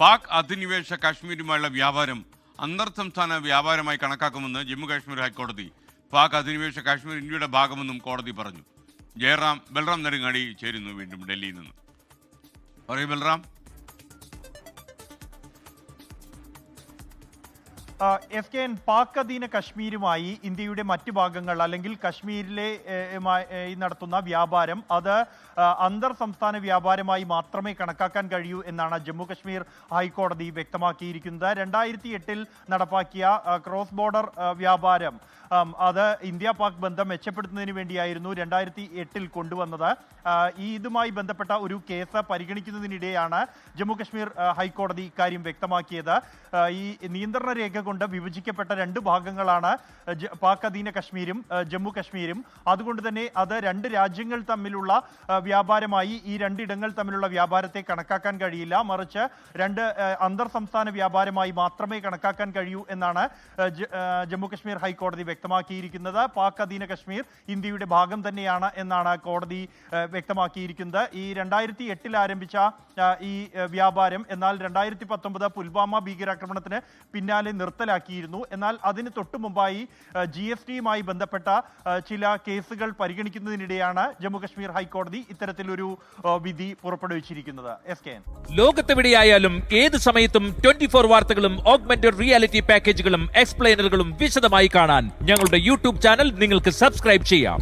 പാക് അധിനിവേശ കാശ്മീരുമായുള്ള വ്യാപാരം അന്തർ സംസ്ഥാന വ്യാപാരമായി കണക്കാക്കുമെന്ന് ജമ്മു കാശ്മീർ ഹൈക്കോടതി. പാക് അധിനിവേശ കാശ്മീർ ഇന്ത്യയുടെ ഭാഗമെന്നും കോടതി പറഞ്ഞു. ബൽറാം നെടുങ്ങാടി ചേരുന്നു വീണ്ടും ഡൽഹിയിൽ നിന്ന്. പറയൂ ബൽറാം. SKN പാക് അധീന കശ്മീരുമായി ഇന്ത്യയുടെ മറ്റു ഭാഗങ്ങൾ അല്ലെങ്കിൽ കശ്മീരിലെ നടത്തുന്ന വ്യാപാരം അത് അന്തർ സംസ്ഥാന വ്യാപാരമായി മാത്രമേ കണക്കാക്കാൻ കഴിയൂ എന്നാണ് ജമ്മു കശ്മീർ ഹൈക്കോടതി വ്യക്തമാക്കിയിരിക്കുന്നത്. 2008 നടപ്പാക്കിയ ക്രോസ് ബോർഡർ വ്യാപാരം അത് ഇന്ത്യ പാക് ബന്ധം മെച്ചപ്പെടുത്തുന്നതിന് വേണ്ടിയായിരുന്നു 2008 കൊണ്ടുവന്നത്. ഇതുമായി ബന്ധപ്പെട്ട ഒരു കേസ് പരിഗണിക്കുന്നതിനിടെയാണ് ജമ്മു കശ്മീർ ഹൈക്കോടതി ഇക്കാര്യം വ്യക്തമാക്കിയത്. ഈ നിയന്ത്രണ രേഖ കൊണ്ട് വിഭജിക്കപ്പെട്ട രണ്ട് ഭാഗങ്ങളാണ് പാക് അധീന കശ്മീരും ജമ്മു കശ്മീരും. അതുകൊണ്ട് തന്നെ അത് രണ്ട് രാജ്യങ്ങൾ തമ്മിലുള്ള വ്യാപാരമായി ഈ രണ്ടിടങ്ങൾ തമ്മിലുള്ള വ്യാപാരത്തെ കണക്കാക്കാൻ കഴിയില്ല, മറിച്ച് രണ്ട് അന്തർ സംസ്ഥാന വ്യാപാരമായി മാത്രമേ കണക്കാക്കാൻ കഴിയൂ എന്നാണ് ജമ്മു കശ്മീർ ഹൈക്കോടതി വ്യക്തമാക്കിയിരിക്കുന്നത്. പാക് അധീന കശ്മീർ ഇന്ത്യയുടെ ഭാഗം തന്നെയാണ് എന്നാണ് കോടതി വ്യക്തമാക്കിയിരിക്കുന്നത്. ഈ 2008 ആരംഭിച്ച ഈ വ്യാപാരം എന്നാൽ 2019 പുൽവാമ ഭീകരാക്രമണത്തിന് പിന്നാലെ നിർത്തലാക്കിയിരുന്നു. എന്നാൽ അതിന് തൊട്ടു മുമ്പായി GSTയുമായി ബന്ധപ്പെട്ട ചില കേസുകൾ പരിഗണിക്കുന്നതിനിടെയാണ് ജമ്മു കശ്മീർ ഹൈക്കോടതി ഇത്തരത്തിലൊരു വിധി പുറപ്പെടുവിച്ചിരിക്കുന്നത്. SKN ലോകത്തെവിടെയായാലും ഏത് സമയത്തും 24 വാർത്തകളും ഓഗ്മെന്റഡ് റിയാലിറ്റി പാക്കേജുകളും എക്സ്പ്ലെയിനറുകളും വിശദമായി കാണാൻ ഞങ്ങളുടെ YouTube ചാനൽ നിങ്ങൾക്ക് സബ്സ്ക്രൈബ് ചെയ്യാം.